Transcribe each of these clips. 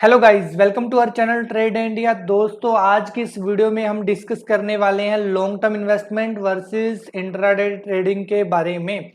Hello guys, welcome to our channel trade India. दोस्तों, आज की इस वीडियो में हम डिस्कस करने वाले हैं long term investment versus intraday trading के बारे में।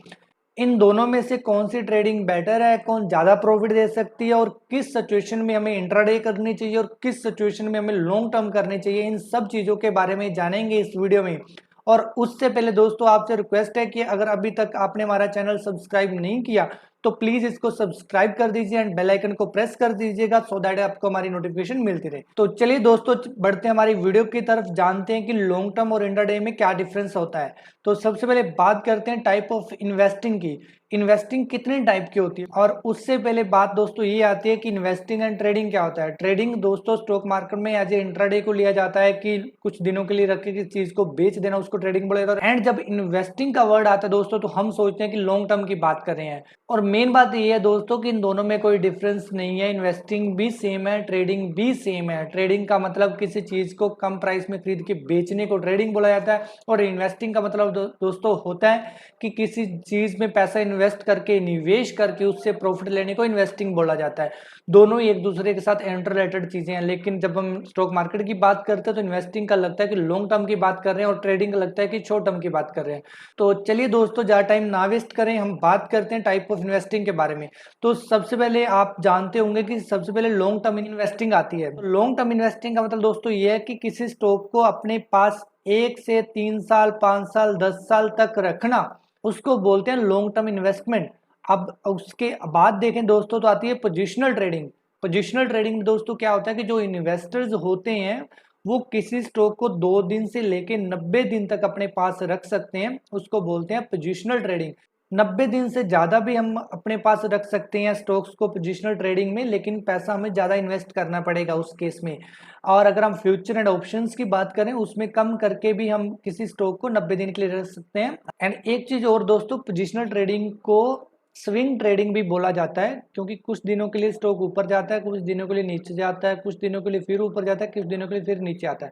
इन दोनों में से कौन सी ट्रेडिंग बेटर है, कौन ज़्यादा प्रॉफिट दे सकती है और किस सिचुएशन में हमें इंट्राडे करनी चाहिए और किस सिचुएशन में हमें लॉन्ग टर्म करनी चाहिए, इन सब चीज़ों के बारे में जानेंगे इस वीडियो में। और उससे पहले दोस्तों आपसे रिक्वेस्ट है कि अगर अभी तक आपने हमारा चैनल सब्सक्राइब नहीं किया तो प्लीज इसको सब्सक्राइब कर दीजिए एंड बेल आइकन को प्रेस कर दीजिएगा सो दैट आपको हमारी नोटिफिकेशन मिलती रहे। तो चलिए दोस्तों, बढ़ते हैं हमारी वीडियो की तरफ, जानते हैं कि लॉन्ग टर्म और इंट्राडे में क्या डिफरेंस होता है। तो सबसे पहले बात करते हैं टाइप ऑफ इन्वेस्टिंग की। इन्वेस्टिंग कितने टाइप की होती है, और उससे पहले बात दोस्तों ये आती है कि इन्वेस्टिंग एंड ट्रेडिंग क्या होता है। ट्रेडिंग दोस्तों स्टॉक मार्केट में एज ए इंट्राडे को लिया जाता है कि कुछ दिनों के लिए रख के किसी चीज को बेच देना, उसको ट्रेडिंग बोला जाता है। एंड जब इन्वेस्टिंग का वर्ड आता है दोस्तों तो हम सोचते हैं कि लॉन्ग टर्म की बात कर रहे हैं। और मेन बात ये है दोस्तों कि इन दोनों में कोई डिफरेंस नहीं है। इन्वेस्टिंग भी सेम है, ट्रेडिंग भी सेम है। ट्रेडिंग का मतलब किसी चीज को कम प्राइस में खरीद के बेचने को ट्रेडिंग बोला जाता है, और इन्वेस्टिंग का मतलब दोस्तों होता है कि किसी चीज में पैसा इन्वेस्ट करके, निवेश करके उससे प्रॉफिट लेने को इन्वेस्टिंग बोला जाता है। दोनों ही एक दूसरे के साथ इंटर रिलेटेड चीजें हैं, लेकिन जब हम स्टॉक मार्केट की बात करते हैं तो इन्वेस्टिंग का लगता है कि लॉन्ग टर्म की बात कर रहे हैं और ट्रेडिंग का लगता है कि शॉर्ट टर्म की बात कर रहे हैं। तो चलिए दोस्तों, ज़्यादा टाइम ना वेस्ट करें, हम बात करते हैं टाइप ऑफ इन्वेस्टिंग के बारे में। तो सबसे पहले आप जानते होंगे कि सबसे पहले लॉन्ग टर्म इन्वेस्टिंग आती है। लॉन्ग टर्म इन्वेस्टिंग का मतलब दोस्तों ये है कि किसी स्टॉक को अपने पास 1 से 3 साल, 5 साल, 10 साल तक रखना, उसको बोलते हैं लॉन्ग टर्म इन्वेस्टमेंट। अब उसके बाद देखें दोस्तों तो आती है पोजिशनल ट्रेडिंग। पोजिशनल ट्रेडिंग में दोस्तों क्या होता है कि जो इन्वेस्टर्स होते हैं वो किसी स्टॉक को 2 दिन से लेके 90 दिन तक अपने पास रख सकते हैं, उसको बोलते हैं पोजिशनल ट्रेडिंग। 90 दिन से ज्यादा भी हम अपने पास रख सकते हैं स्टॉक्स को पोजिशनल ट्रेडिंग में, लेकिन पैसा हमें ज्यादा इन्वेस्ट करना पड़ेगा उस केस में। और अगर हम फ्यूचर एंड ऑप्शंस की बात करें, उसमें कम करके भी हम किसी स्टॉक को 90 दिन के लिए रख सकते हैं। एंड एक चीज और दोस्तों, पोजिशनल ट्रेडिंग को स्विंग ट्रेडिंग भी बोला जाता है, क्योंकि कुछ दिनों के लिए स्टॉक ऊपर जाता है, कुछ दिनों के लिए नीचे जाता है, कुछ दिनों के लिए फिर ऊपर जाता है, कुछ दिनों के लिए फिर नीचे आता है।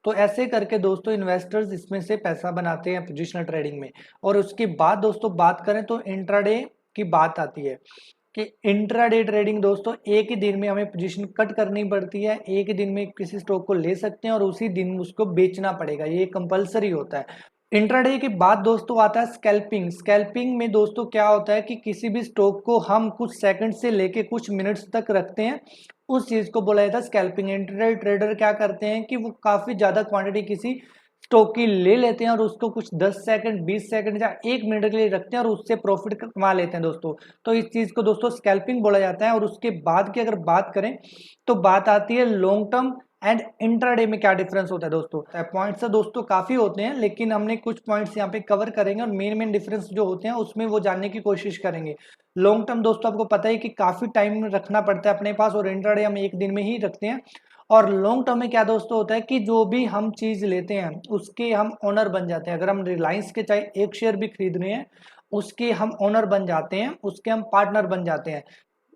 तो ऐसे करके दोस्तों इन्वेस्टर्स इसमें से पैसा बनाते हैं पोजिशनल ट्रेडिंग में। और उसके बाद दोस्तों बात करें तो इंट्राडे की बात आती है कि इंट्राडे ट्रेडिंग दोस्तों एक ही दिन में हमें पोजीशन कट करनी पड़ती है। एक ही दिन में किसी स्टॉक को ले सकते हैं और उसी दिन उसको बेचना पड़ेगा, ये कंपलसरी होता है। इंट्राडे के बाद दोस्तों आता है स्कैल्पिंग। स्कैल्पिंग में दोस्तों क्या होता है कि किसी भी स्टॉक को हम कुछ सेकंड से लेके कुछ मिनट्स तक रखते हैं, उस चीज को बोला जाता है स्कैल्पिंग। इंट्राडे ट्रेडर क्या करते हैं कि वो काफी ज्यादा क्वांटिटी किसी स्टॉक की ले लेते हैं और उसको कुछ 10 सेकंड, 20 सेकंड या 1 मिनट के लिए रखते हैं और उससे प्रॉफिट कमा लेते हैं दोस्तों। तो इस चीज को दोस्तों स्कैल्पिंग बोला जाता है। और उसके बाद की अगर बात करें तो बात आती है लॉन्ग टर्म एंड इंट्राडे में क्या डिफरेंस होता है दोस्तों। पॉइंट्स दोस्तों काफी होते हैं, लेकिन हमने कुछ पॉइंट्स यहाँ पे कवर करेंगे और मेन मेन डिफरेंस जो होते हैं उसमें वो जानने की कोशिश करेंगे। लॉन्ग टर्म दोस्तों आपको पता है कि काफी टाइम रखना पड़ता है अपने पास, और इंट्राडे हम एक दिन में ही रखते हैं। और लॉन्ग टर्म में क्या दोस्तों होता है कि जो भी हम चीज लेते हैं उसके हम ओनर बन जाते हैं। अगर हम रिलायंस के चाहे एक शेयर भी खरीद रहे हैं, उसके हम ओनर बन जाते हैं, उसके हम पार्टनर बन जाते हैं।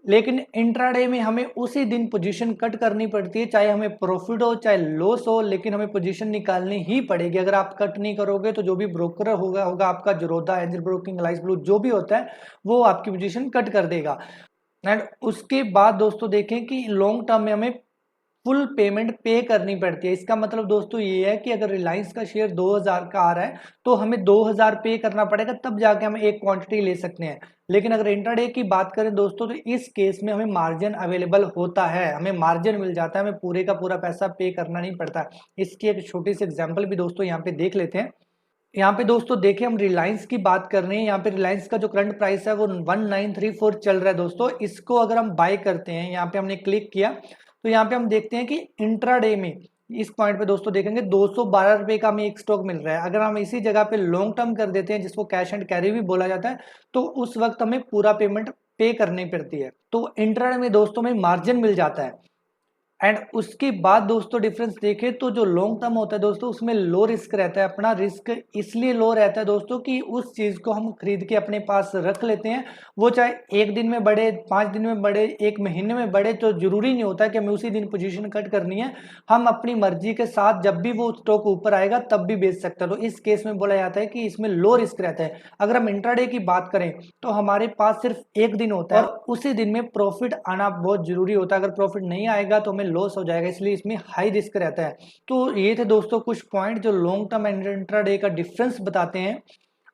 लेकिन इंट्राडे में हमें उसी दिन पोजीशन कट करनी पड़ती है, चाहे हमें प्रॉफिट हो चाहे लॉस हो, लेकिन हमें पोजीशन निकालनी ही पड़ेगी। अगर आप कट नहीं करोगे तो जो भी ब्रोकर होगा आपका Jarodha, angel broking, Alice blue, जो भी होता है वो आपकी पोजीशन कट कर देगा। एंड उसके बाद दोस्तों देखें कि लॉन्ग टर्म में हमें फुल पेमेंट पे करनी पड़ती है। इसका मतलब दोस्तों ये है कि अगर रिलायंस का शेयर 2000 का आ रहा है तो हमें 2000 पे करना पड़ेगा, तब जाके हम एक क्वांटिटी ले सकते हैं। लेकिन अगर इंट्राडे की बात करें दोस्तों तो इस केस में हमें मार्जिन अवेलेबल होता है, हमें मार्जिन मिल जाता है, हमें पूरे का पूरा पैसा पे करना नहीं पड़ता। इसकी एक छोटी सी एग्जाम्पल भी दोस्तों यहाँ पे देख लेते हैं। यहाँ पे दोस्तों देखिए, हम रिलायंस की बात कर रहे हैं। यहाँ पे रिलायंस का जो करंट प्राइस है वो 1934 चल रहा है दोस्तों। इसको अगर हम बाय करते हैं, यहाँ पे हमने क्लिक किया तो यहाँ पे हम देखते हैं कि इंट्राडे में इस पॉइंट पे दोस्तों देखेंगे 212 रुपए का हमें एक स्टॉक मिल रहा है। अगर हम इसी जगह पे लॉन्ग टर्म कर देते हैं, जिसको कैश एंड कैरी भी बोला जाता है, तो उस वक्त हमें पूरा पेमेंट पे करनी पड़ती है। तो इंट्राडे में दोस्तों में मार्जिन मिल जाता है। एंड उसके बाद दोस्तों डिफरेंस देखें तो जो लॉन्ग टर्म होता है दोस्तों उसमें लो रिस्क रहता है। अपना रिस्क इसलिए लो रहता है दोस्तों कि उस चीज़ को हम खरीद के अपने पास रख लेते हैं, वो चाहे 1 दिन में बढ़े, 5 दिन में बढ़े, 1 महीने में बढ़े, तो जरूरी नहीं होता कि हमें उसी दिन पोजीशन कट करनी है। हम अपनी मर्जी के साथ जब भी वो स्टॉक ऊपर आएगा तब भी बेच सकते हैं। तो इस केस में बोला जाता है कि इसमें लो रिस्क रहता है। अगर हम इंट्राडे की बात करें तो हमारे पास सिर्फ 1 दिन होता है और उसी दिन में प्रॉफिट आना बहुत जरूरी होता है। अगर प्रॉफिट नहीं आएगा तो हमें लॉस हो जाएगा, इसलिए इसमें हाई रिस्क रहता है। तो ये थे दोस्तों कुछ पॉइंट जो लॉन्ग टर्म एंड इंट्राडे का डिफरेंस बताते हैं।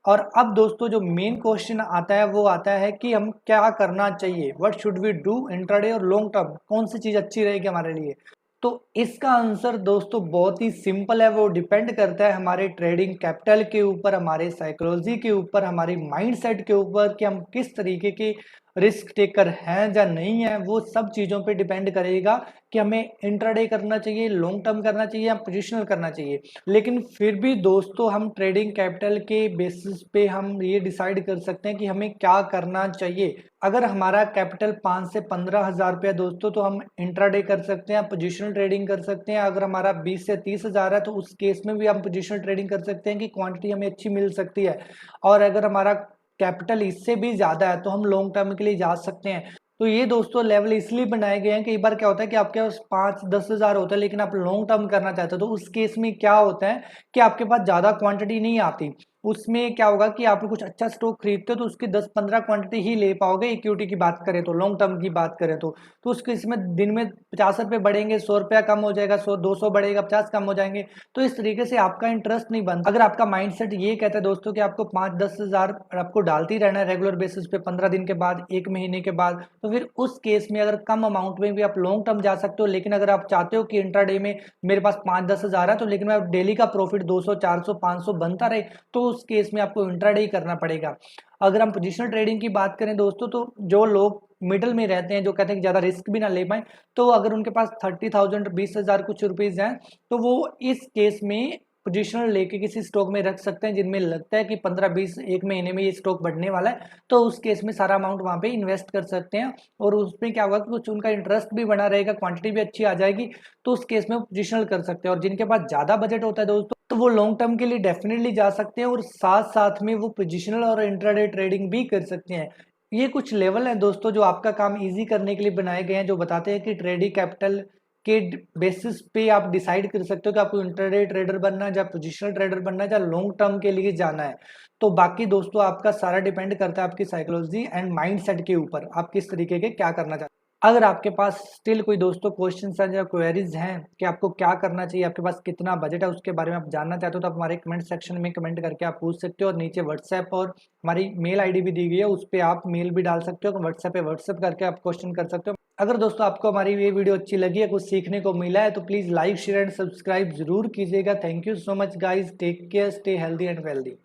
और अब दोस्तों जो मेन क्वेश्चन आता है वो आता है कि हम क्या करना चाहिए, what should we do intraday और लॉन्ग टर्म, कौन सी चीज अच्छी रहेगी हमारे लिए। तो इसका आंसर दोस्तों बहुत ही सिंपल है, वो डिपेंड करता है हमारे ट्रेडिंग कैपिटल के ऊपर, हमारे साइकोलॉजी के ऊपर, हमारी माइंडसेट के ऊपर कि हम किस तरीके के रिस्क टेकर हैं या नहीं है। वो सब चीज़ों पे डिपेंड करेगा कि हमें इंट्राडे करना चाहिए, लॉन्ग टर्म करना चाहिए या पोजिशनल करना चाहिए। लेकिन फिर भी दोस्तों हम ट्रेडिंग कैपिटल के बेसिस पे हम ये डिसाइड कर सकते हैं कि हमें क्या करना चाहिए। अगर हमारा कैपिटल 5 से 15 हज़ार रुपया दोस्तों तो हम इंट्राडे कर सकते हैं, पोजिशनल ट्रेडिंग कर सकते हैं। अगर हमारा 20 से 30 हज़ार है तो उस केस में भी हम पोजिशनल ट्रेडिंग कर सकते हैं कि क्वांटिटी हमें अच्छी मिल सकती है। और अगर हमारा कैपिटल इससे भी ज़्यादा है तो हम लॉन्ग टर्म के लिए जा सकते हैं। तो ये दोस्तों लेवल इसलिए बनाए गए हैं, कई बार क्या होता है कि आपके पास 5-10 हज़ार होता है लेकिन आप लॉन्ग टर्म करना चाहते हो, तो उस केस में क्या होता है कि आपके पास ज़्यादा क्वांटिटी नहीं आती। उसमें क्या होगा कि आप कुछ अच्छा स्टॉक खरीदते हो तो उसकी 10-15 क्वांटिटी ही ले पाओगे। इक्विटी की बात करें तो, लॉन्ग टर्म की बात करें तो उसके इसमें दिन में 50 रुपये बढ़ेंगे, 100 रुपया कम हो जाएगा, 100-200 बढ़ेगा, 50 कम हो जाएंगे। तो इस तरीके से आपका इंटरेस्ट नहीं बनता। अगर आपका माइंडसेट ये कहता है दोस्तों कि आपको 5-10 हज़ार आपको डालती रहना है रेगुलर बेसिस पे, 15 दिन के बाद, 1 महीने के बाद, तो फिर उस केस में अगर कम अमाउंट में भी आप लॉन्ग टर्म जा सकते हो। लेकिन अगर आप चाहते हो कि इंट्राडे में मेरे पास 5-10 हज़ार है तो लेकिन मैं डेली का प्रॉफिट 200, 400, 500 बनता रहे, तो उस केस में आपको इंट्राडे ही करना पड़ेगा। अगर हम पोजिशनल ट्रेडिंग की बात करें दोस्तों तो जो लोग मिडल में रहते हैं, जो कहते हैं कि ज़्यादा रिस्क भी ना ले पाए, तो अगर उनके पास 30,000 20 हज़ार कुछ रुपीज़ हैं तो वो इस केस में पोजिशनल लेके किसी स्टॉक में रख सकते हैं जिनमें लगता है कि 15-20 1 महीने में ये स्टॉक बढ़ने वाला है। तो उस केस में सारा अमाउंट वहाँ पे इन्वेस्ट कर सकते हैं और उसमें क्या होगा कि कुछ उनका इंटरेस्ट भी बना रहेगा, क्वांटिटी भी अच्छी आ जाएगी। तो उस केस में पोजिशनल कर सकते हैं। और जिनके पास ज़्यादा बजट होता है दोस्तों तो वो लॉन्ग टर्म के लिए डेफिनेटली जा सकते हैं और साथ साथ में वो पोजिशनल और इंट्राडे ट्रेडिंग भी कर सकते हैं। ये कुछ लेवल हैं दोस्तों जो आपका काम इजी करने के लिए बनाए गए हैं, जो बताते हैं कि ट्रेडिंग कैपिटल के बेसिस पे आप डिसाइड कर सकते हो कि आपको इंट्राडे ट्रेडर बनना है या पोजिशनल ट्रेडर बनना है या लॉन्ग टर्म के लिए जाना है। तो बाकी दोस्तों आपका सारा डिपेंड करता है आपकी साइकोलॉजी एंड माइंडसेट के ऊपर, आप किस तरीके के क्या करना चाहते हैं। अगर आपके पास स्टिल कोई दोस्तों क्वेश्चंस हैं या क्वेरीज हैं कि आपको क्या करना चाहिए, आपके पास कितना बजट है, उसके बारे में आप जानना चाहते हो तो आप हमारे कमेंट सेक्शन में कमेंट करके आप पूछ सकते हो। और नीचे व्हाट्सएप और हमारी मेल आईडी भी दी गई है, उस पर आप मेल भी डाल सकते हो। व्हाट्सएप पे व्हाट्सएप करके आप क्वेश्चन कर सकते हो। अगर दोस्तों आपको हमारी ये वीडियो अच्छी लगी है, कुछ सीखने को मिला है, तो please like share and subscribe जरूर कीजिएगा। Thank you so much guys, take care, stay healthy and wealthy.